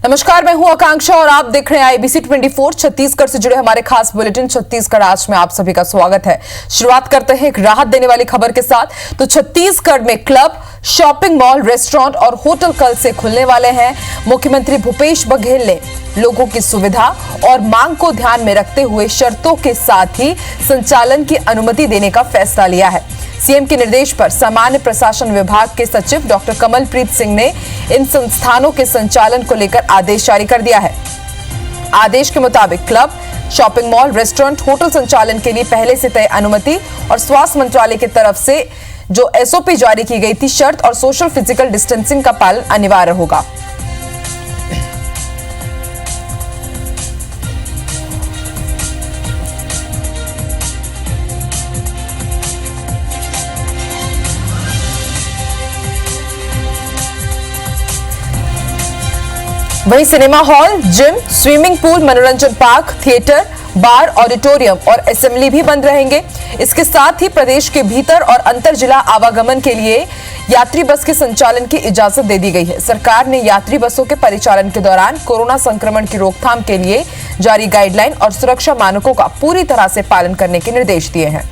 नमस्कार, मैं हूं आकांक्षा और आप देख रहे हैं आईबीसी 24 छत्तीसगढ़ से जुड़े हमारे खास बुलेटिन छत्तीसगढ़ आज में आप सभी का स्वागत है। शुरुआत करते हैं एक राहत देने वाली खबर के साथ। तो छत्तीसगढ़ में क्लब, शॉपिंग मॉल, रेस्टोरेंट और होटल कल से खुलने वाले हैं। मुख्यमंत्री भूपेश बघेल ने लोगों की सुविधा और मांग को ध्यान में रखते हुए शर्तों के साथ ही संचालन की अनुमति देने का फैसला लिया है। सीएम के निर्देश पर सामान्य प्रशासन विभाग के सचिव डॉक्टर कमलप्रीत सिंह ने इन संस्थानों के संचालन को लेकर आदेश जारी कर दिया है। आदेश के मुताबिक club, shopping mall, restaurant, hotel संचालन के लिए पहले से तय अनुमति और स्वास्थ्य मंत्रालय की तरफ से जो एसओपी जारी की गई थी, शर्त और सोशल फिजिकल डिस्टेंसिंग का पालन अनिवार्य होगा। वहीं cinema hall, gym, swimming pool, मनोरंजन पार्क, थिएटर, बार, ऑडिटोरियम और असेंबली भी बंद रहेंगे। इसके साथ ही प्रदेश के भीतर और अंतर जिला आवागमन के लिए यात्री बस के संचालन की इजाजत दे दी गई है। सरकार ने यात्री बसों के परिचालन के दौरान कोरोना संक्रमण की रोकथाम के लिए जारी गाइडलाइन और सुरक्षा मानकों का पूरी तरह से पालन करने के निर्देश दिए हैं।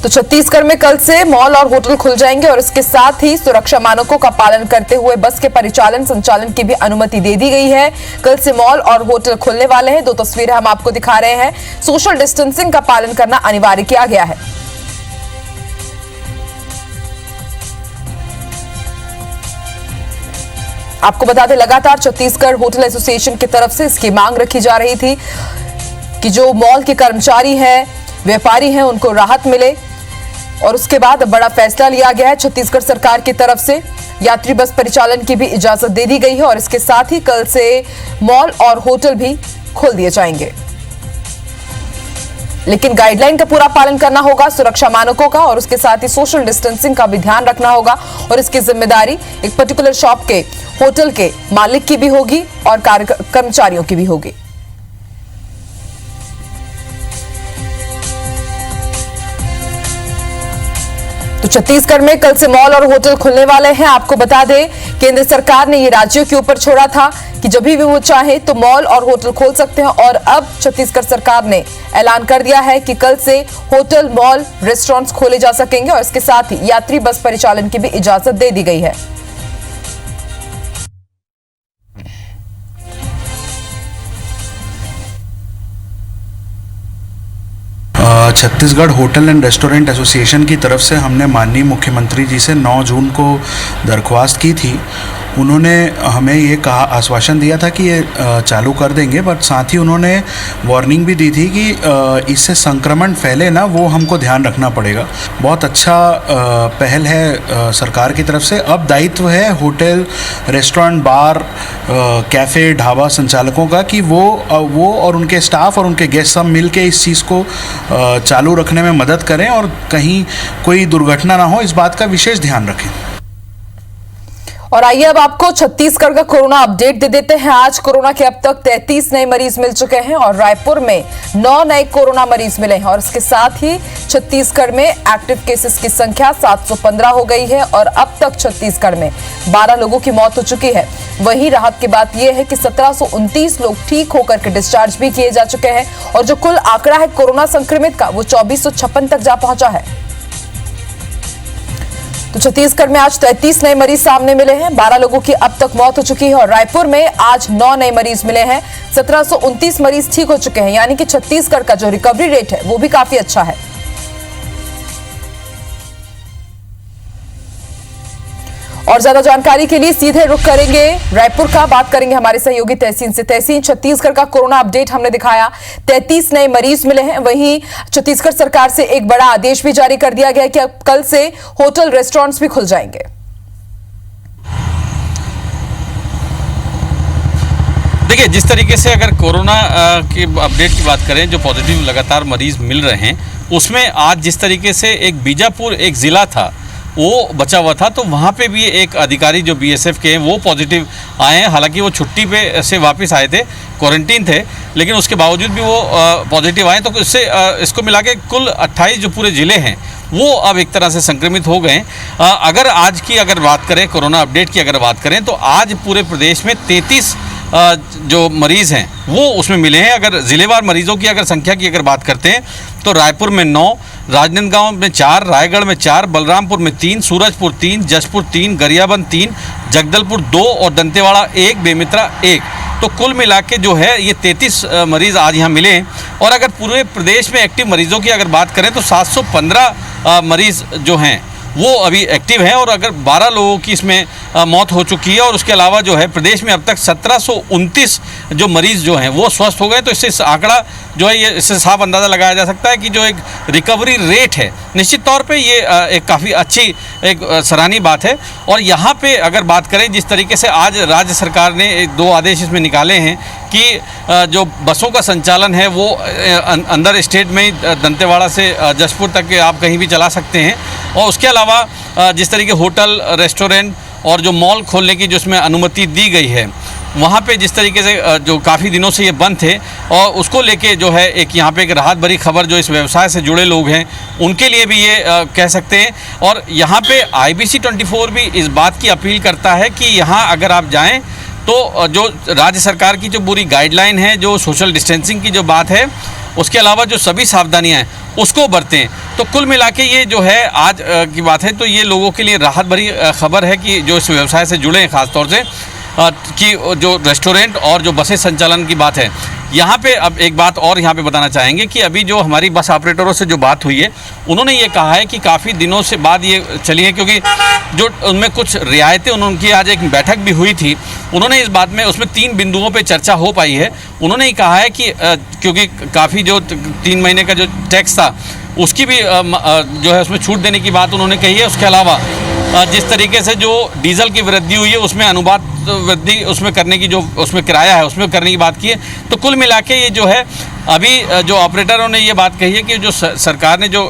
तो छत्तीसगढ़ में कल से मॉल और होटल खुल जाएंगे और इसके साथ ही सुरक्षा मानकों का पालन करते हुए बस के परिचालन संचालन की भी अनुमति दे दी गई है। कल से मॉल और होटल खुलने वाले हैं। दो तस्वीरें हम आपको दिखा रहे हैं। सोशल डिस्टेंसिंग का पालन करना अनिवार्य किया गया है। आपको बता दें, लगातार छत्तीसगढ़ होटल एसोसिएशन की तरफ से इसकी मांग रखी जा रही थी कि जो मॉल के कर्मचारी हैं, व्यापारी हैं, उनको राहत मिले और उसके बाद बड़ा फैसला लिया गया है। छत्तीसगढ़ सरकार की तरफ से यात्री बस परिचालन की भी इजाजत दे दी गई है और इसके साथ ही कल से मॉल और होटल भी खोल दिए जाएंगे, लेकिन गाइडलाइन का पूरा पालन करना होगा, सुरक्षा मानकों का, और उसके साथ ही सोशल डिस्टेंसिंग का भी ध्यान रखना होगा। और इसकी जिम्मेदारी एक पर्टिकुलर शॉप के, होटल के मालिक की भी होगी और कर्मचारियों की भी होगी। तो छत्तीसगढ़ में कल से मॉल और होटल खुलने वाले हैं। आपको बता दें, केंद्र सरकार ने ये राज्यों के ऊपर छोड़ा था कि जब भी वो चाहे तो मॉल और होटल खोल सकते हैं और अब छत्तीसगढ़ सरकार ने ऐलान कर दिया है कि कल से होटल, मॉल, रेस्टोरेंट्स खोले जा सकेंगे और इसके साथ ही यात्री बस परिचालन की भी इजाजत दे दी गई है। Chhattisgarh hotel and restaurant association की तरफ से हमने माननीय मुख्यमंत्री जी से 9 जून को दरख्वास्त की थी। उन्होंने हमें ये आश्वासन दिया था कि ये चालू कर देंगे, बट साथ ही उन्होंने वार्निंग भी दी थी कि इससे संक्रमण फैले ना, वो हमको ध्यान रखना पड़ेगा। बहुत अच्छा पहल है सरकार की तरफ से। अब दायित्व है होटल, रेस्टोरेंट, बार, कैफ़े, ढाबा संचालकों का कि वो और उनके स्टाफ और उनके गेस्ट सब मिल के इस चीज़ को चालू रखने में मदद करें और कहीं कोई दुर्घटना ना हो, इस बात का विशेष ध्यान रखें। और आइए अब आपको छत्तीसगढ़ का कोरोना अपडेट दे देते हैं। आज कोरोना के अब तक 33 नए मरीज मिल चुके हैं और रायपुर में 9 नए कोरोना मरीज मिले हैं और इसके साथ ही छत्तीसगढ़ में एक्टिव केसेस की संख्या 715 हो गई है और अब तक छत्तीसगढ़ में 12 लोगों की मौत हो चुकी है। वहीं राहत की बात यह है कि 1729 लोग ठीक होकर के डिस्चार्ज भी किए जा चुके हैं और जो कुल आंकड़ा है कोरोना संक्रमित का, वो 2456 तक जा पहुंचा है। तो छत्तीसगढ़ में आज 33 नए मरीज सामने मिले हैं, 12 लोगों की अब तक मौत हो चुकी है और रायपुर में आज 9 नए मरीज मिले हैं, 1729 मरीज ठीक हो चुके हैं, यानी कि छत्तीसगढ़ का जो रिकवरी रेट है वो भी काफी अच्छा है। और ज्यादा जानकारी के लिए सीधे रुख करेंगे रायपुर का, बात करेंगे हमारे सहयोगी तहसीन से। तहसीन, छत्तीसगढ़ का कोरोना अपडेट हमने दिखाया, 33 नए मरीज मिले हैं। वहीं छत्तीसगढ़ सरकार से एक बड़ा आदेश भी जारी कर दिया गया कि अब कल से होटल, रेस्टोरेंट्स भी खुल जाएंगे। देखिए, जिस तरीके से अगर कोरोना के अपडेट की बात करें, जो पॉजिटिव लगातार मरीज मिल रहे हैं, उसमें आज जिस तरीके से एक बीजापुर एक ज़िला था वो बचा हुआ था। तो वहाँ पे भी एक अधिकारी जो बीएसएफ के हैं वो पॉजिटिव आए हैं। हालांकि वो छुट्टी पे से वापस आए थे, क्वारंटीन थे, लेकिन उसके बावजूद भी वो पॉजिटिव आए। तो इससे इसको मिला के कुल 28 जो पूरे ज़िले हैं वो अब एक तरह से संक्रमित हो गए। अगर आज की अगर बात करें, कोरोना अपडेट की अगर बात करें, तो आज पूरे प्रदेश में 33 जो मरीज़ हैं वो उसमें मिले हैं। अगर ज़िलेवार मरीज़ों की अगर संख्या की अगर बात करते हैं तो रायपुर में 9, राजनांदगांव में 4, रायगढ़ में 4, बलरामपुर में 3, सूरजपुर 3, जशपुर 3, गरियाबंद 3, जगदलपुर 2 और दंतेवाड़ा 1, बेमित्रा 1। तो कुल मिला के जो है ये 33 मरीज़ आज यहाँ मिले हैं। और अगर पूरे प्रदेश में एक्टिव मरीज़ों की अगर बात करें तो 715 मरीज़ जो हैं वो अभी एक्टिव हैं। और अगर 12 लोगों की इसमें मौत हो चुकी है और उसके अलावा जो है प्रदेश में अब तक 1729 जो मरीज़ जो हैं वो स्वस्थ हो गए। तो इससे आंकड़ा जो है ये इससे साफ अंदाज़ा लगाया जा सकता है कि जो एक रिकवरी रेट है निश्चित तौर पे ये एक काफ़ी अच्छी एक सराहनीय बात है। और यहाँ पे अगर बात करें जिस तरीके से आज राज्य सरकार ने 2 आदेश इसमें निकाले हैं कि जो बसों का संचालन है वो अंदर स्टेट में ही दंतेवाड़ा से जशपुर तक आप कहीं भी चला सकते हैं। और उसके अलावा जिस तरीके होटल, रेस्टोरेंट और जो मॉल खोलने की जिसमें अनुमति दी गई है, वहाँ पे जिस तरीके से जो काफ़ी दिनों से ये बंद थे और उसको लेके जो है एक यहाँ पे एक राहत भरी खबर जो इस व्यवसाय से जुड़े लोग हैं उनके लिए भी ये कह सकते हैं। और यहाँ पे IBC 24 भी इस बात की अपील करता है कि यहाँ अगर आप जाएं तो जो राज्य सरकार की जो पूरी गाइडलाइन है, जो सोशल डिस्टेंसिंग की जो बात है, उसके अलावा जो सभी सावधानियाँ हैं उसको बरतें। तो कुल मिला के ये जो है आज की बात है तो ये लोगों के लिए राहत भरी खबर है कि जो इस व्यवसाय से जुड़े हैं, ख़ास तौर से कि जो रेस्टोरेंट और जो बसें संचालन की बात है। यहाँ पे अब एक बात और यहाँ पे बताना चाहेंगे कि अभी जो हमारी बस ऑपरेटरों से जो बात हुई है उन्होंने ये कहा है कि काफ़ी दिनों से बाद ये चली है, क्योंकि जो उनमें कुछ रियायतें उनकी आज एक बैठक भी हुई थी। उन्होंने इस बात में उसमें 3 बिंदुओं पे चर्चा हो पाई है। उन्होंने ये कहा है कि क्योंकि काफ़ी जो 3 महीने का जो टैक्स था उसकी भी जो है उसमें छूट देने की बात उन्होंने कही है। उसके अलावा जिस तरीके से जो डीजल की वृद्धि हुई है उसमें अनुपात वृद्धि उसमें करने की जो उसमें किराया है उसमें करने की बात की है। तो कुल मिला के ये जो है अभी जो ऑपरेटरों ने ये बात कही है कि जो सरकार ने जो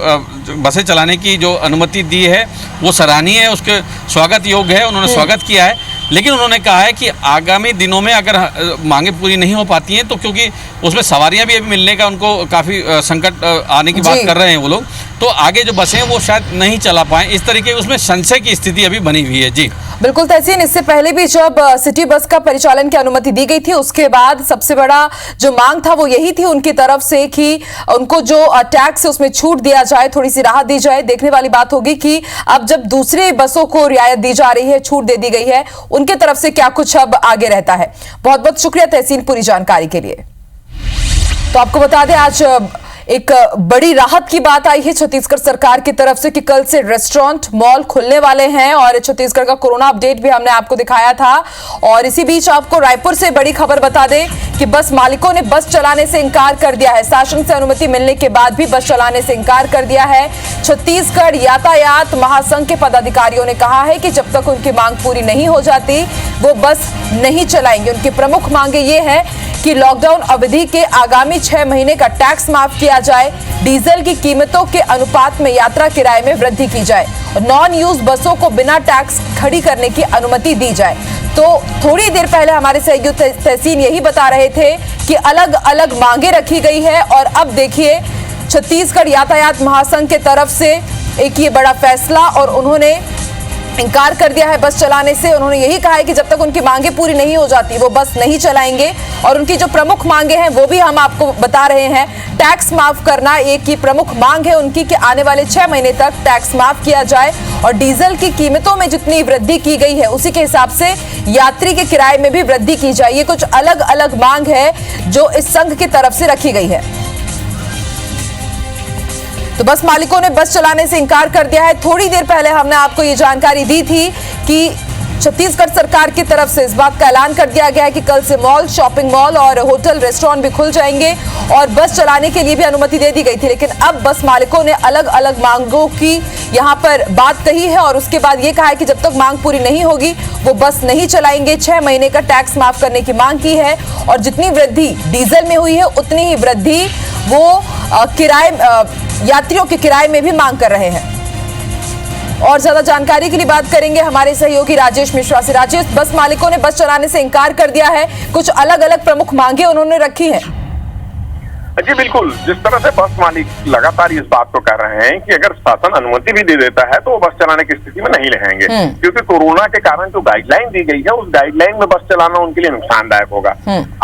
बसें चलाने की जो अनुमति दी है वो सराहनीय है, उसके स्वागत योग्य है, उन्होंने स्वागत किया है। लेकिन उन्होंने कहा है कि आगामी दिनों में अगर मांगे पूरी नहीं हो पाती हैं तो क्योंकि उसमें सवारियां भी अभी मिलने का उनको काफ़ी संकट आने की बात कर रहे हैं वो लोग, तो आगे जो बसें हैं वो शायद नहीं चला पाएँ। इस तरीके उसमें संशय की स्थिति अभी बनी हुई है। जी बिल्कुल तहसीन, इससे पहले भी जब सिटी बस का परिचालन की अनुमति दी गई थी उसके बाद सबसे बड़ा जो मांग था वो यही थी उनकी तरफ से कि उनको जो टैक्स है उसमें छूट दिया जाए, थोड़ी सी राहत दी जाए। देखने वाली बात होगी कि अब जब दूसरे बसों को रियायत दी जा रही है, छूट दे दी गई है, उनके तरफ से क्या कुछ अब आगे रहता है। बहुत बहुत शुक्रिया तहसीन पूरी जानकारी के लिए। तो आपको बता दें आज एक बड़ी राहत की बात आई है छत्तीसगढ़ सरकार की तरफ से कि कल से रेस्टोरेंट, मॉल खुलने वाले हैं। और छत्तीसगढ़ का कोरोना अपडेट भी हमने आपको दिखाया था। और इसी बीच आपको रायपुर से बड़ी खबर बता दें कि बस मालिकों ने बस चलाने से इंकार कर दिया है। शासन से अनुमति मिलने के बाद भी बस चलाने से इंकार कर दिया है। छत्तीसगढ़ यातायात महासंघ के पदाधिकारियों ने कहा है कि जब तक उनकी मांग पूरी नहीं हो जाती वो बस नहीं चलाएंगे। उनकी प्रमुख मांगे ये है कि लॉकडाउन अवधि के आगामी 6 महीने का टैक्स माफ किया जाए, डीजल की कीमतों के अनुपात में यात्रा किराए में वृद्धि की जाए और नॉन यूज बसों को बिना टैक्स खड़ी करने की अनुमति दी जाए। तो थोड़ी देर पहले हमारे सहयोगी तहसीन यही बता रहे थे कि अलग अलग मांगे रखी गई है। और अब देखिए छत्तीसगढ़ यातायात महासंघ के तरफ से एक ये बड़ा फैसला, और उन्होंने इंकार कर दिया है बस चलाने से। उन्होंने यही कहा है कि जब तक उनकी मांगे पूरी नहीं हो जाती वो बस नहीं चलाएंगे। और उनकी जो प्रमुख मांगे हैं वो भी हम आपको बता रहे हैं। टैक्स माफ करना एक की प्रमुख मांग है उनकी कि आने वाले 6 महीने तक टैक्स माफ किया जाए और डीजल की कीमतों में जितनी वृद्धि की गई है उसी के हिसाब से यात्री के किराए में भी वृद्धि की जाए। ये कुछ अलग अलग मांग है जो इस संघ की तरफ से रखी गई है। तो बस मालिकों ने बस चलाने से इंकार कर दिया है। थोड़ी देर पहले हमने आपको ये जानकारी दी थी कि छत्तीसगढ़ सरकार की तरफ से इस बात का ऐलान कर दिया गया है कि कल से मॉल, शॉपिंग मॉल और होटल, रेस्टोरेंट भी खुल जाएंगे और बस चलाने के लिए भी अनुमति दे दी गई थी। लेकिन अब बस मालिकों ने अलग अलग मांगों की यहाँ पर बात कही है और उसके बाद ये कहा है कि जब तक मांग पूरी नहीं होगी वो बस नहीं चलाएंगे। 6 महीने का टैक्स माफ करने की मांग की है और जितनी वृद्धि डीजल में हुई है उतनी ही वृद्धि वो यात्रियों के किराए में भी मांग कर रहे हैं। और ज्यादा जानकारी के लिए बात करेंगे हमारे सहयोगी राजेश मिश्रा से। राजेश, बस मालिकों ने बस चलाने से इनकार कर दिया है, कुछ अलग अलग प्रमुख मांगे उन्होंने रखी हैं। जी बिल्कुल, जिस तरह से बस मालिक लगातार इस बात को कह रहे हैं कि अगर शासन अनुमति भी दे देता है तो वो बस चलाने की स्थिति में नहीं रहेंगे, क्योंकि कोरोना के कारण जो गाइडलाइन दी गई है उस गाइडलाइन में बस चलाना उनके लिए नुकसानदायक होगा।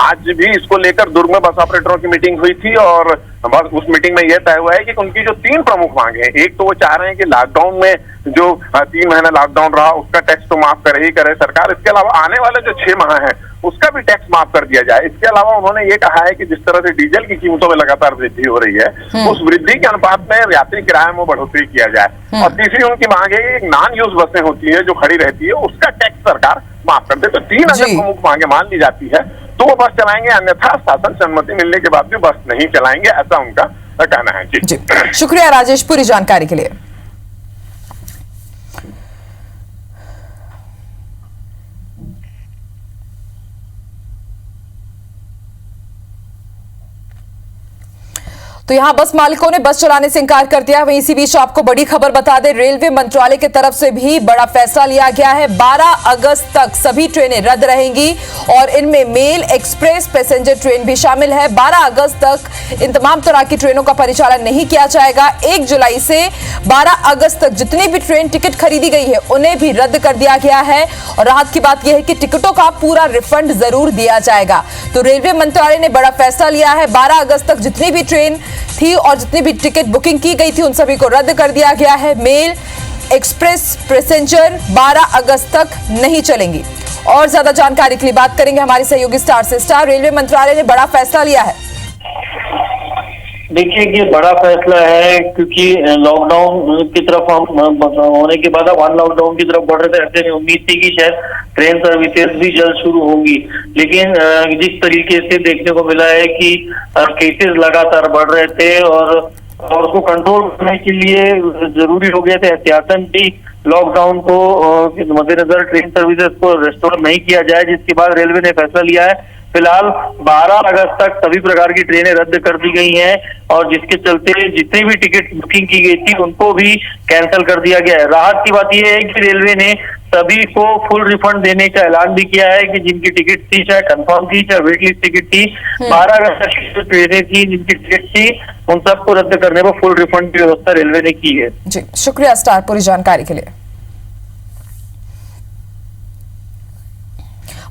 आज भी इसको लेकर दुर्ग में बस ऑपरेटरों की मीटिंग हुई थी और बस उस मीटिंग में यह तय हुआ है कि उनकी जो 3 प्रमुख मांगे हैं, एक तो वो चाह रहे हैं कि लॉकडाउन में जो 3 महीना लॉकडाउन रहा उसका टैक्स तो माफ करे ही करे सरकार, इसके अलावा आने वाले जो 6 माह है उसका भी टैक्स माफ कर दिया जाए। इसके अलावा उन्होंने ये कहा है कि जिस तरह से डीजल की कीमतों में लगातार वृद्धि हो रही है उस वृद्धि के अनुपात में यात्री किराए में बढ़ोतरी किया जाए। और तीसरी उनकी मांग है कि नॉन यूज बसें होती है जो खड़ी रहती है उसका टैक्स सरकार माफ कर दे। तो 3 अगर प्रमुख मांगे मान ली जाती है तो वो बस चलाएंगे, अन्यथा शासन से अनुमति मिलने के बाद भी बस नहीं चलाएंगे, ऐसा उनका कहना है। जी शुक्रिया राजेश पूरी जानकारी के लिए। तो यहां बस मालिकों ने बस चलाने से इंकार कर दिया। वहीं इसी बीच आपको बड़ी खबर बता दें, रेलवे मंत्रालय की तरफ से भी बड़ा फैसला लिया गया है। 12 अगस्त तक सभी ट्रेनें रद्द रहेंगी और इनमें मेल, एक्सप्रेस, पैसेंजर ट्रेन भी शामिल है। 12 अगस्त तक इन तमाम तरह की ट्रेनों का परिचालन नहीं किया जाएगा। 1 जुलाई से 12 अगस्त तक जितनी भी ट्रेन टिकट खरीदी गई है उन्हें भी रद्द कर दिया गया है। और राहत की बात यह है कि टिकटों का पूरा रिफंड जरूर दिया जाएगा। तो रेलवे मंत्रालय ने बड़ा फैसला लिया है। 12 अगस्त तक जितनी भी ट्रेन थी और जितनी भी टिकट बुकिंग की गई थी उन सभी को रद्द कर दिया गया है। मेल, एक्सप्रेस, पैसेंजर 12 अगस्त तक नहीं चलेंगी। और ज्यादा जानकारी के लिए बात करेंगे हमारे सहयोगी स्टार से। स्टार, रेलवे मंत्रालय ने बड़ा फैसला लिया है। देखिए ये बड़ा फैसला है क्योंकि लॉकडाउन की तरफ हम होने के बाद अब अनलॉकडाउन की तरफ बढ़ रहे थे। ऐसे में उम्मीद थी कि शायद ट्रेन सर्विसेज भी जल्द शुरू होंगी, लेकिन जिस तरीके से देखने को मिला है कि केसेस लगातार बढ़ रहे थे और उसको कंट्रोल करने के लिए जरूरी हो गया था एहतियातन भी लॉकडाउन को मद्देनजर ट्रेन सर्विसेज को रेस्टोर नहीं किया जाए, जिसके बाद रेलवे ने फैसला लिया है फिलहाल 12 अगस्त तक सभी प्रकार की ट्रेनें रद्द कर दी गई हैं और जिसके चलते जितनी भी टिकट बुकिंग की गई थी उनको भी कैंसिल कर दिया गया है। राहत की बात यह है कि रेलवे ने सभी को फुल रिफंड देने का ऐलान भी किया है कि जिनकी टिकट थी, चाहे कंफर्म थी चाहे वेट लिस्ट टिकट थी, 12 अगस्त तक जो ट्रेनें थी जिनकी टिकट थी उन सबको रद्द करने पर फुल रिफंड की व्यवस्था रेलवे ने की है। जी शुक्रिया स्टार पूरी जानकारी के लिए।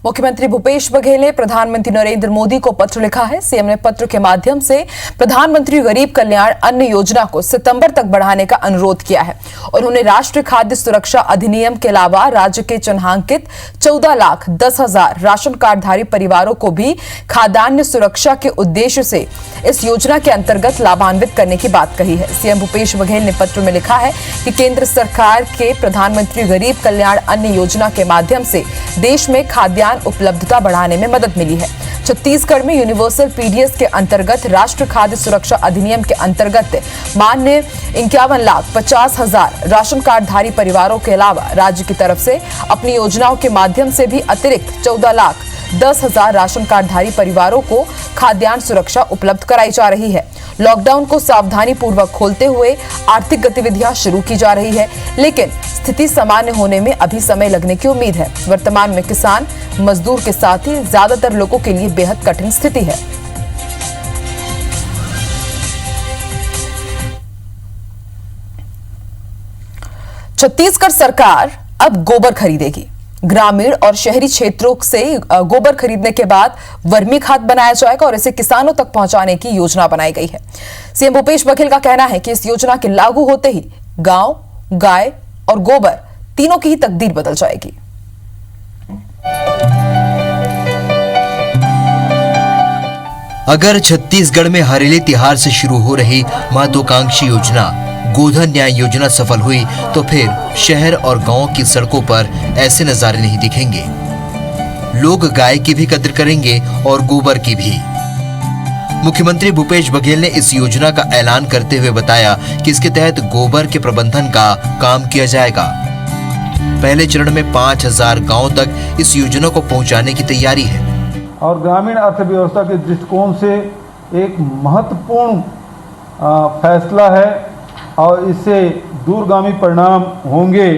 मुख्यमंत्री भूपेश बघेल ने प्रधानमंत्री नरेंद्र मोदी को पत्र लिखा है। सीएम ने पत्र के माध्यम से प्रधानमंत्री गरीब कल्याण अन्न योजना को सितंबर तक बढ़ाने का अनुरोध किया है। उन्होंने राष्ट्रीय खाद्य सुरक्षा अधिनियम के अलावा राज्य के चिन्हांकित 14,10,000 राशन कार्डधारी परिवारों को भी खाद्यान्न सुरक्षा के उद्देश्य से इस योजना के अंतर्गत लाभान्वित करने की बात कही है। सीएम भूपेश बघेल ने पत्र में लिखा है कि केंद्र सरकार के प्रधानमंत्री गरीब कल्याण अन्न योजना के माध्यम से देश में खाद्यान्न उपलब्धता बढ़ाने में मदद मिली है। छत्तीसगढ़ में यूनिवर्सल पीडीएस के अंतर्गत राष्ट्रीय खाद्य सुरक्षा अधिनियम के अंतर्गत मान्य 51,50,000 राशन कार्डधारी परिवारों के अलावा राज्य की तरफ से अपनी योजनाओं के माध्यम से भी अतिरिक्त 14,10,000 राशन कार्डधारी परिवारों को खाद्यान्न सुरक्षा उपलब्ध कराई जा रही है। लॉकडाउन को सावधानी पूर्वक खोलते हुए आर्थिक गतिविधियां शुरू की जा रही है, लेकिन स्थिति सामान्य होने में अभी समय लगने की उम्मीद है। वर्तमान में किसान, मजदूर के साथ ही ज्यादातर लोगों के लिए बेहद कठिन स्थिति है। छत्तीसगढ़ सरकार अब गोबर खरीदेगी। ग्रामीण और शहरी क्षेत्रों से गोबर खरीदने के बाद वर्मी खाद बनाया जाएगा और इसे किसानों तक पहुंचाने की योजना बनाई गई है। सीएम भूपेश बघेल का कहना है कि इस योजना के लागू होते ही गांव, गाय और गोबर तीनों की ही तकदीर बदल जाएगी। अगर छत्तीसगढ़ में हरेली तिहार से शुरू हो रही महत्वाकांक्षी योजना गोधन न्याय योजना सफल हुई तो फिर शहर और गांव की सड़कों पर ऐसे नजारे नहीं दिखेंगे। लोग गाय की भी कद्र करेंगे और गोबर की भी। मुख्यमंत्री भूपेश बघेल ने इस योजना का ऐलान करते हुए बताया कि इसके तहत गोबर के प्रबंधन का काम किया जाएगा। पहले चरण में 5,000 गाँव तक इस योजना को पहुँचाने की तैयारी है और ग्रामीण अर्थव्यवस्था के दृष्टिकोण से एक महत्वपूर्ण फैसला है और इससे दूरगामी परिणाम होंगे।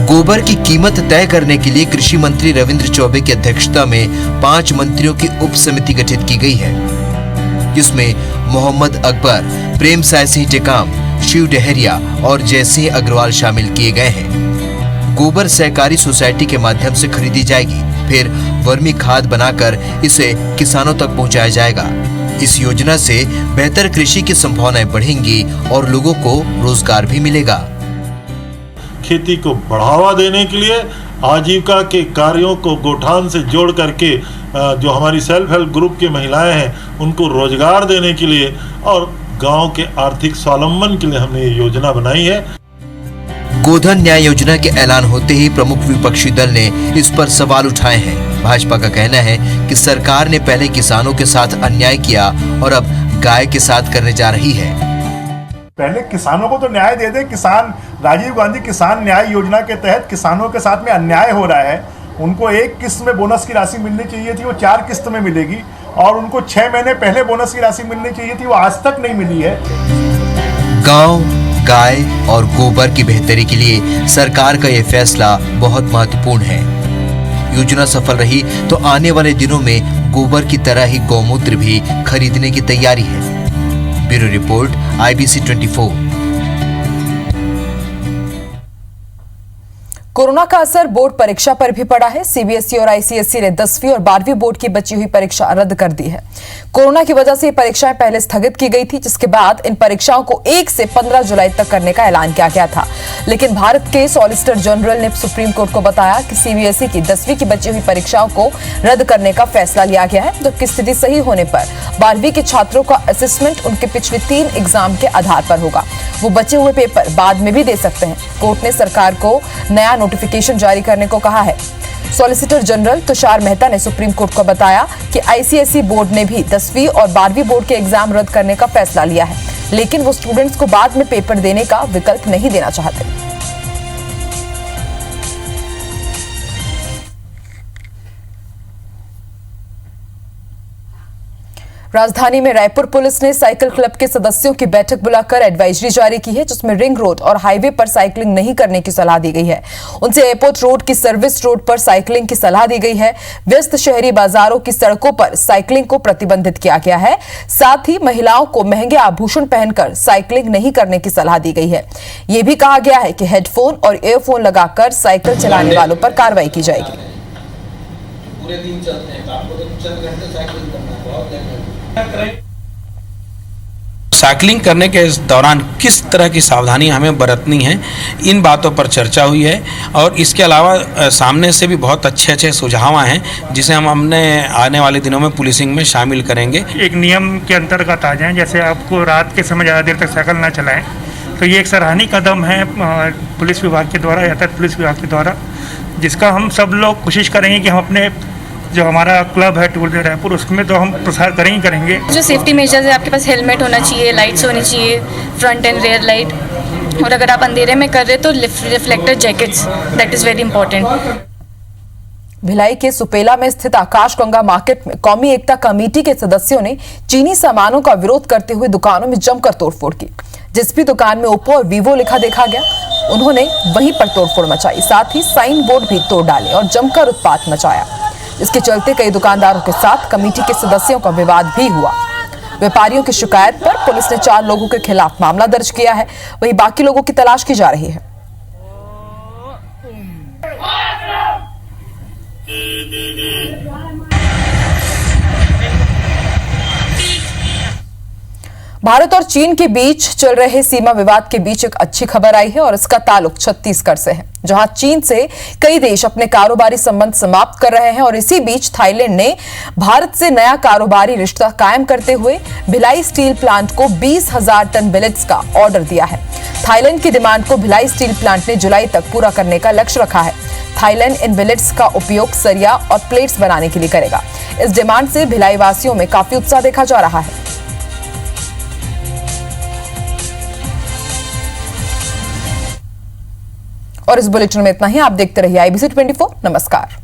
गोबर की कीमत तय करने के लिए कृषि मंत्री रविंद्र चौबे की अध्यक्षता में 5 मंत्रियों की उप समिति गठित की गई है, जिसमें मोहम्मद अकबर, प्रेम साय सिंह टेकाम, शिव डहरिया और जयसिंह अग्रवाल शामिल किए गए हैं। गोबर सहकारी सोसाइटी के माध्यम से खरीदी जाएगी, फिर वर्मी खाद बनाकर इसे किसानों तक पहुंचाया जाएगा। इस योजना से बेहतर कृषि की संभावनाएं बढ़ेंगी और लोगों को रोजगार भी मिलेगा। खेती को बढ़ावा देने के लिए आजीविका के कार्यों को गोठान से जोड़ करके जो हमारी सेल्फ हेल्प ग्रुप की महिलाएं हैं उनको रोजगार देने के लिए और गांव के आर्थिक स्वावलंबन के लिए हमने ये योजना बनाई है। गोधन न्याय योजना के ऐलान होते ही प्रमुख विपक्षी दल ने इस पर सवाल उठाए हैं। भाजपा का कहना है कि सरकार ने पहले किसानों के साथ अन्याय किया और अब गाय के साथ करने जा रही है। पहले किसानों को तो न्याय दे दे। किसान राजीव गांधी किसान न्याय योजना के तहत किसानों के साथ में अन्याय हो रहा है। उनको एक किस्त में बोनस की राशि मिलनी चाहिए थी, वो 4 किस्त में मिलेगी, और उनको 6 महीने पहले बोनस की राशि मिलनी चाहिए थी, वो आज तक नहीं मिली है। गांव, गाय और गोबर की बेहतरी के लिए सरकार का ये फैसला बहुत महत्वपूर्ण है। योजना सफल रही तो आने वाले दिनों में गोबर की तरह ही गौमूत्र भी खरीदने की तैयारी है। Bureau report, IBC 24। कोरोना का असर बोर्ड परीक्षा पर भी पड़ा है। सीबीएसई और आईसीएसई ने 10वीं और 12वीं बोर्ड की बची हुई परीक्षा रद्द कर दी है। कोरोना की वजह से ये परीक्षाएं पहले स्थगित की गई थी, जिसके बाद इन परीक्षाओं को 1 से 15 जुलाई तक करने का ऐलान किया गया था। लेकिन भारत के सॉलिसिटर जनरल ने सुप्रीम कोर्ट को बताया कि सीबीएसई की 10वीं की बची हुई परीक्षाओं को रद्द करने का फैसला लिया गया है, जबकि स्थिति सही होने पर 12वीं के छात्रों का असेसमेंट उनके पिछले 3 एग्जाम के आधार पर होगा। वो बचे हुए पेपर बाद में भी दे सकते हैं। कोर्ट ने सरकार को नया नोटिफिकेशन जारी करने को कहा है। सॉलिसिटर जनरल तुषार मेहता ने सुप्रीम कोर्ट को बताया कि आईसीएसई बोर्ड ने भी 10वीं और 12वीं बोर्ड के एग्जाम रद्द करने का फैसला लिया है, लेकिन वो स्टूडेंट्स को बाद में पेपर देने का विकल्प नहीं देना चाहते। राजधानी में रायपुर पुलिस ने साइकिल क्लब के सदस्यों की बैठक बुलाकर एडवाइजरी जारी की है, जिसमें रिंग रोड और हाईवे पर साइकिलिंग नहीं करने की सलाह दी गई है। उनसे एयरपोर्ट रोड की सर्विस रोड पर साइकिलिंग की सलाह दी गई है। व्यस्त शहरी बाजारों की सड़कों पर साइकिलिंग को प्रतिबंधित किया गया है। साथ ही महिलाओं को महंगे आभूषण पहनकर साइकिलिंग नहीं करने की सलाह दी गई है। यह भी कहा गया है कि हेडफोन और ईयरफोन लगाकर साइकिल चलाने वालों पर कार्रवाई की जाएगी। पूरे दिन चलते हैं, आपको तो चंद घंटे साइकिलिंग करना है, बहुत देर। साइकिलिंग करने के दौरान किस तरह की सावधानी हमें बरतनी है, इन बातों पर चर्चा हुई है। और इसके अलावा सामने से भी बहुत अच्छे सुझाव हैं, जिसे हम अपने आने वाले दिनों में पुलिसिंग में शामिल करेंगे। एक नियम के अंतर्गत आ जाएं, जैसे आपको रात के समय ज़्यादा देर तक साइकिल ना चलाएं, तो ये एक सराहनीय कदम है पुलिस विभाग के द्वारा, यातायात पुलिस विभाग के द्वारा, जिसका हम सब लोग कोशिश करेंगे कि हम अपने जो हमारा क्लब है टूर दे रायपुर, उसमें तो हम प्रसार करेंगे। जो सेफ्टी मेजर्स है, आपके पास हेलमेट होना चाहिए, लाइट्स होनी चाहिए, फ्रंट एंड रेयर लाइट, और अगर आप अंधेरे में कर रहे तो reflector jackets, that is very important. Bhilai के सुपेला में स्थित आकाशगंगा मार्केट में कौमी एकता कमेटी के सदस्यों ने चीनी सामानों का विरोध करते हुए दुकानों में जमकर तोड़फोड़ की। जिस भी दुकान में ओप्पो और वीवो लिखा देखा गया, उन्होंने वहीं पर तोड़फोड़ मचाई। साथ ही साइन बोर्ड भी तोड़ डाले और जमकर उत्पात मचाया। इसके चलते कई दुकानदारों के साथ कमेटी के सदस्यों का विवाद भी हुआ। व्यापारियों की शिकायत पर पुलिस ने 4 लोगों के खिलाफ मामला दर्ज किया है, वहीं बाकी लोगों की तलाश की जा रही है। भारत और चीन के बीच चल रहे सीमा विवाद के बीच एक अच्छी खबर आई है और इसका ताल्लुक छत्तीसगढ़ से है, जहां चीन से कई देश अपने कारोबारी संबंध समाप्त कर रहे हैं। और इसी बीच थाईलैंड ने भारत से नया कारोबारी रिश्ता कायम करते हुए भिलाई स्टील प्लांट को 20,000 टन बिलेट्स का ऑर्डर दिया है। थाईलैंड की डिमांड को भिलाई स्टील प्लांट ने जुलाई तक पूरा करने का लक्ष्य रखा है। थाईलैंड इन बिलेट्स का उपयोग सरिया और प्लेट्स बनाने के लिए करेगा। इस डिमांड से भिलाई वासियों में काफी उत्साह देखा जा रहा है। और इस बुलेटिन में इतना ही। आप देखते रहिए IBC 24। नमस्कार।